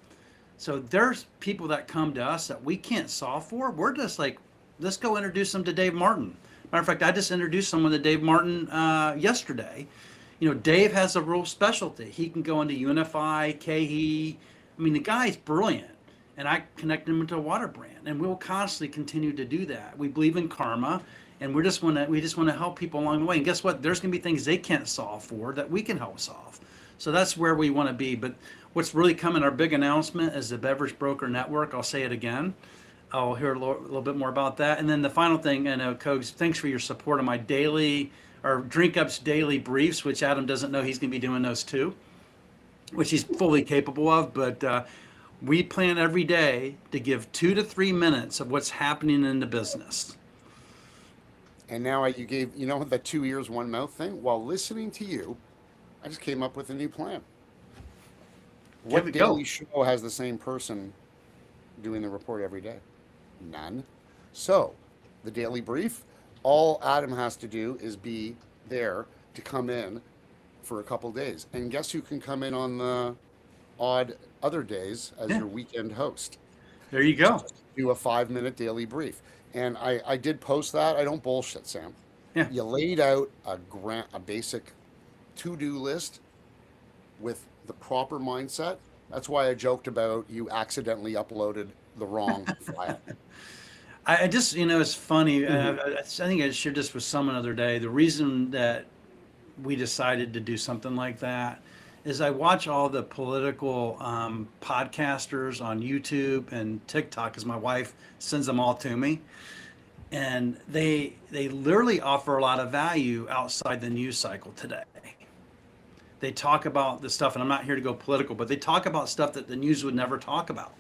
So there's people that come to us that we can't solve for. We're just like, let's go introduce them to Dave Martin. Matter of fact, I just introduced someone to Dave Martin yesterday. You know, Dave has a real specialty. He can go into Unify, KE. I mean, the guy's brilliant. And I connect him into a water brand. And we'll constantly continue to do that. We believe in karma. And we just want to help people along the way. And guess what? There's going to be things they can't solve for that we can help solve. So that's where we want to be. But what's really coming, our big announcement, is the Beverage Broker Network. I'll say it again. I'll hear a little bit more about that. And then the final thing, and Kogs, thanks for your support of my daily, or Drink Up's daily briefs, which Adam doesn't know he's going to be doing those too, which he's fully capable of. But we plan every day to give 2 to 3 minutes of what's happening in the business. And now you gave, you know, the 2 ears, 1 mouth thing? While listening to you, I just came up with a new plan. What daily show has the same person doing the report every day? None. So, the daily brief, all Adam has to do is be there to come in for a couple days. And guess who can come in on the odd other days as your weekend host? There you go. Just do a 5-minute daily brief. And I did post that. I don't bullshit, Sam. Yeah. You laid out a basic to-do list with the proper mindset. That's why I joked about you accidentally uploaded the wrong file. I just, you know, it's funny. I think I shared this with someone the other day. The reason that we decided to do something like that is I watch all the political podcasters on YouTube and TikTok, because my wife sends them all to me. And they literally offer a lot of value outside the news cycle today. They talk about the stuff, and I'm not here to go political, but they talk about stuff that the news would never talk about.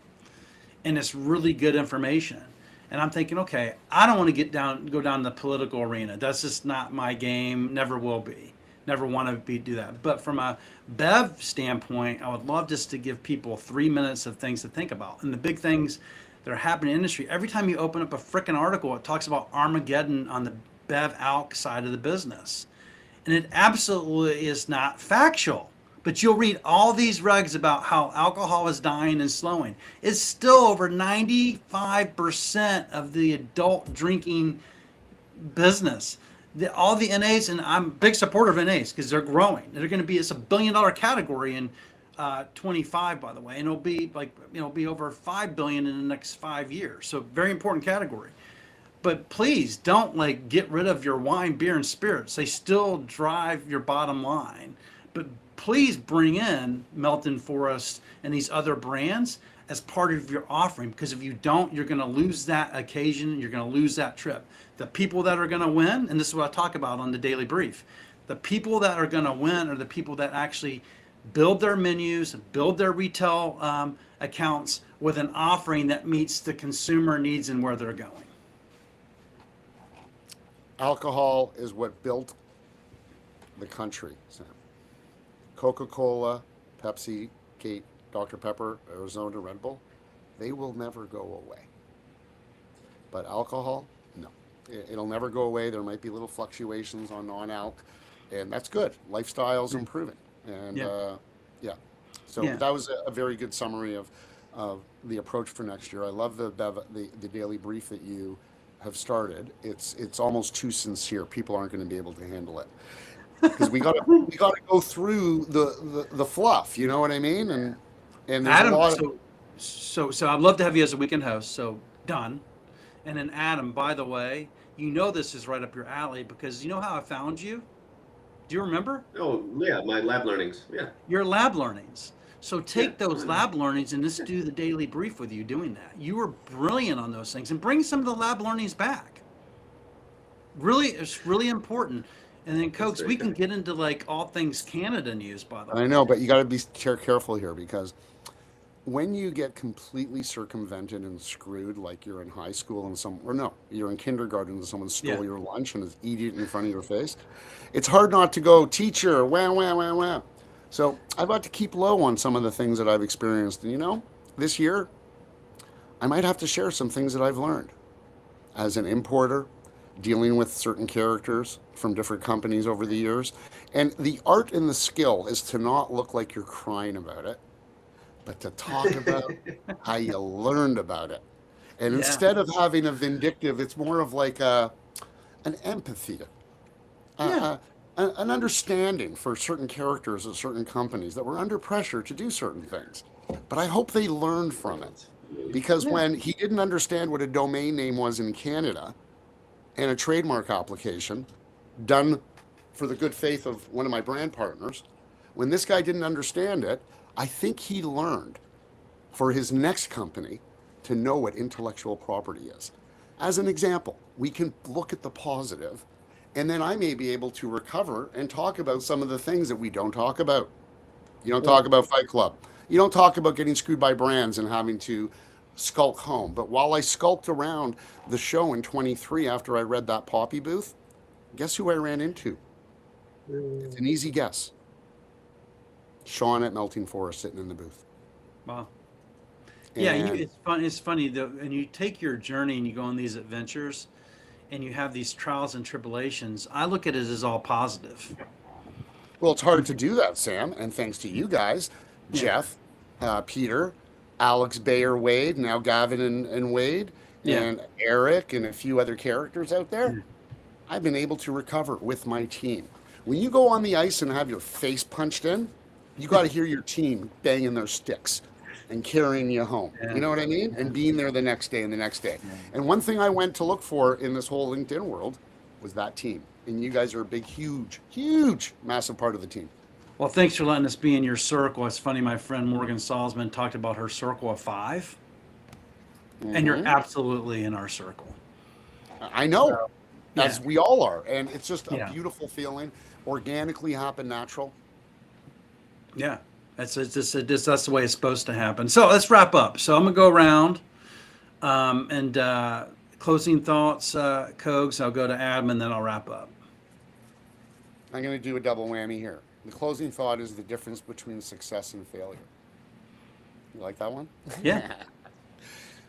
And it's really good information. And I'm thinking, okay, I don't want to go down the political arena. That's just not my game, never will be. Never want to do that. But from a Bev standpoint, I would love just to give people 3 minutes of things to think about. And the big things that are happening in the industry, every time you open up a frickin' article, it talks about Armageddon on the Bev Alc side of the business. And it absolutely is not factual. But you'll read all these regs about how alcohol is dying and slowing. It's still over 95% of the adult drinking business. All the NAs, and I'm a big supporter of NAs because they're growing. They're going to be, it's $1 billion category in 25, by the way, and it'll be like, you know, be over 5 billion in the next 5 years. So very important category. But please don't like get rid of your wine, beer, and spirits. They still drive your bottom line. But please bring in Melton Forest and these other brands as part of your offering, because if you don't, you're going to lose that occasion. You're going to lose that trip. The people that are going to win, and this is what I talk about on the daily brief, the people that are going to win are the people that actually build their menus, build their retail accounts with an offering that meets the consumer needs and where they're going. Alcohol is what built the country, Sam. Coca-Cola, Pepsi, Kate, Dr. Pepper, Arizona, Red Bull, they will never go away. But alcohol, no. It'll never go away. There might be little fluctuations on non-alc, and that's good. Lifestyle's improving. And so that was a very good summary of the approach for next year. I love the daily brief that you have started. It's almost too sincere. People aren't going to be able to handle it. Because we got to go through the fluff, you know what I mean? And there's Adam, a lot so I'd love to have you as a weekend host. So done. And then Adam, by the way, you know this is right up your alley because you know how I found you? Do you remember? Oh yeah, my lab learnings. Yeah. Your lab learnings. So take those lab learnings and just do the daily brief with you doing that. You were brilliant on those things, and bring some of the lab learnings back. Really, it's really important. And then, Kogs, we can get into like all things Canada news, by the way. I know, but you got to be careful here because when you get completely circumvented and screwed, like you're in high school and you're in kindergarten and someone Yeah. stole your lunch and is eating it in front of your face, it's hard not to go, teacher, wham, wham, wham, wham. So I've got to keep low on some of the things that I've experienced. And this year, I might have to share some things that I've learned as an importer, dealing with certain characters from different companies over the years. And the art and the skill is to not look like you're crying about it, but to talk about how you learned about it. And Yeah. instead of having a vindictive, it's more of like an empathy, Yeah. uh, an understanding for certain characters at certain companies that were under pressure to do certain things. But I hope they learned from it. Because Yeah. when he didn't understand what a domain name was in Canada and a trademark application done for the good faith of one of my brand partners, when this guy didn't understand it, I think he learned for his next company to know what intellectual property is. As an example, we can look at the positive, and then I may be able to recover and talk about some of the things that we don't talk about. You don't talk about Fight Club. You don't talk about getting screwed by brands and having to skulk home. But while I skulked around the show in 23 after I read that Poppy booth, guess who I ran into? It's an easy guess. Sean at Melting Forest sitting in the booth. Wow. Yeah, And it's fun. It's funny though, and you take your journey and you go on these adventures, and you have these trials and tribulations. I look at it as all positive. well, it's hard to do that, Sam. And thanks to you guys, Yeah, Jeff, Peter, Alex Bayer Wade, now Gavin and Wade, yeah, and Eric, and a few other characters out there. I've been able to recover with my team. When you go on the ice and have your face punched in, you got to hear your team banging their sticks and carrying you home. yeah, You know what I mean? And being there the next day and the next day. And one thing I went to look for in this whole LinkedIn world was that team. And you guys are a big, huge, huge, massive part of the team. Well, thanks for letting us be in your circle. It's funny, my friend Morgan Salzman talked about her circle of five, and you're Hmm. absolutely in our circle. I know, Yeah, as we all are. And it's just a yeah, beautiful feeling, organically happen natural. yeah. It's just that's the way it's supposed to happen. So let's wrap up. So I'm gonna go around and closing thoughts, Cogs. I'll go to Adam, and then I'll wrap up. I'm going to do a double whammy here. The closing thought is the difference between success and failure. You like that one? Yeah,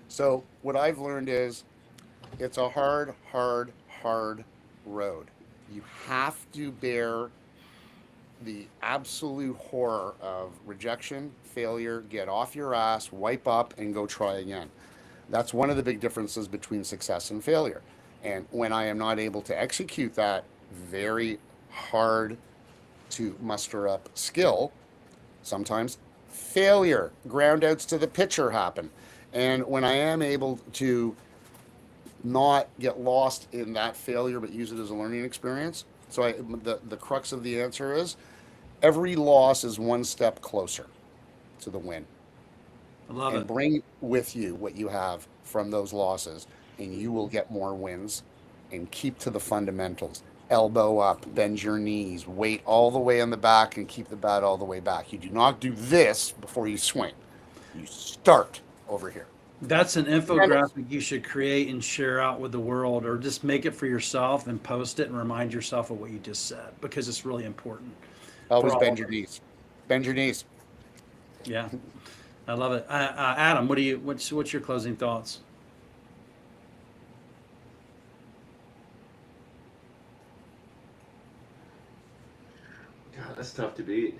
So, what I've learned is it's a hard, hard, hard road. You have to bear the absolute horror of rejection, failure, get off your ass, wipe up, and go try again. That's one of the big differences between success and failure. And when I am not able to execute that very hard to muster up skill, sometimes failure, ground outs to the pitcher happen. And when I am able to not get lost in that failure, but use it as a learning experience, the crux of the answer is every loss is one step closer to the win. I love And it. bring with you what you have from those losses, and you will get more wins. And keep to the fundamentals. Elbow up, bend your knees, weight all the way on the back, and keep the bat all the way back. You do not do this before you swing. You start over here. That's an And infographic you should create and share out with the world, or just make it for yourself and post it and remind yourself of what you just said because it's really important for always all bend of your us. knees. Bend your knees. Yeah, I love it. Adam, what's your closing thoughts? God, that's tough to beat.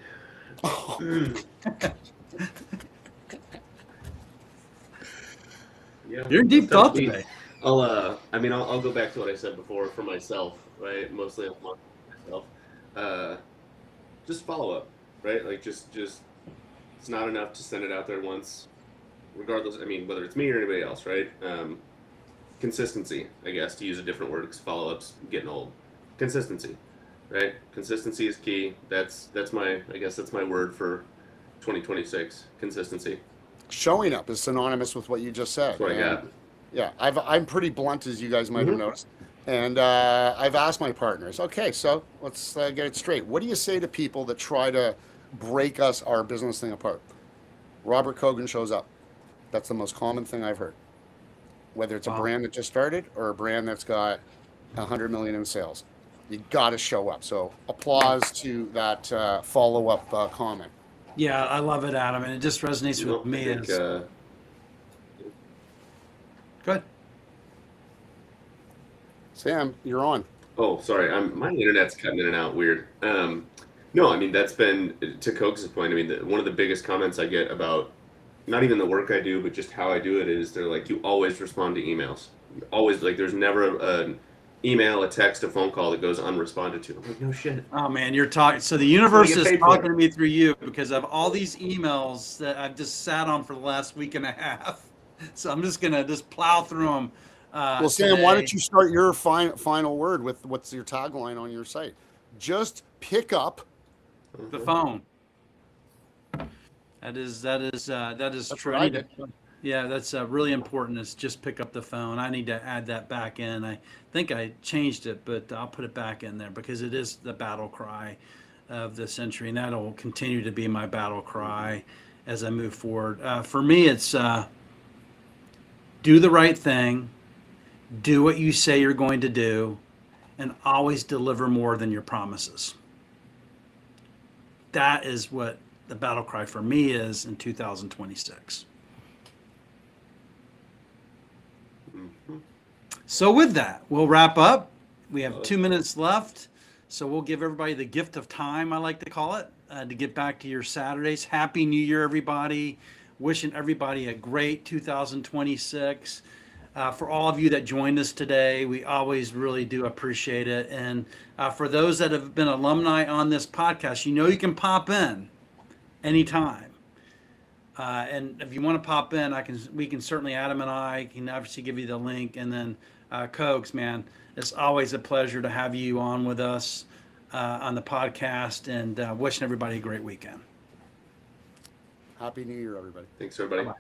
Yeah, You're in that's deep tough to thought beat. today. I'll go back to what I said before for myself, right? Mostly on myself. Uh, just follow up, right? Like just it's not enough to send it out there once, regardless. I mean, whether it's me or anybody else, right? Consistency, I guess, to use a different word, because follow ups getting old. Consistency, right? Consistency is key. That's my I guess that's my word for 2026. Consistency. Showing up is synonymous with what you just That's said. what I And got. yeah, I'm pretty blunt, as you guys might have Hmm. noticed. And I've asked my partners, okay, so let's get it straight. What do you say to people that try to break our business thing apart? Robert Kogan shows up. That's the most common thing I've heard. Whether it's a Wow. brand that just started or a brand that's got 100 million in sales, you got to show up. So applause to that follow-up comment. Yeah, I love it, Adam, and it just resonates You know, with me. I think, Good. Sam, you're on. oh, sorry, my internet's cutting in and out weird. No, I mean that's been to Coke's point. I mean, one of the biggest comments I get about not even the work I do, but just how I do it is they're like, you always respond to emails. You always, like, there's never an email, a text, a phone call that goes unresponded to. I'm like, no shit. Oh man, you're talking. So the universe get is paid for talking it. to me through you because of all these emails that I've just sat on for the last week and a half. So I'm just gonna just plow through them. Well, Sam, why don't you start your final word with what's your tagline on your site? Just pick up the phone? That is That's true. what I did. Yeah, that's really important. Is just pick up the phone. I need to add that back in. I think I changed it, but I'll put it back in there because it is the battle cry of the century, and that'll continue to be my battle cry as I move forward. For me, it's do the right thing, do what you say you're going to do, and always deliver more than your promises. That is what the battle cry for me is in 2026. Mhm. So with that, we'll wrap up. We have 2 minutes left. So we'll give everybody the gift of time, I like to call it, to get back to your Saturdays. Happy New Year, everybody. Wishing everybody a great 2026. For all of you that joined us today, we always really do appreciate it. And for those that have been alumni on this podcast, you know you can pop in anytime. And if you want to pop in, we can certainly, Adam and I can obviously give you the link. And then Cogs, man, it's always a pleasure to have you on with us on the podcast, and wishing everybody a great weekend. Happy New Year, everybody. Thanks, everybody. Bye-bye.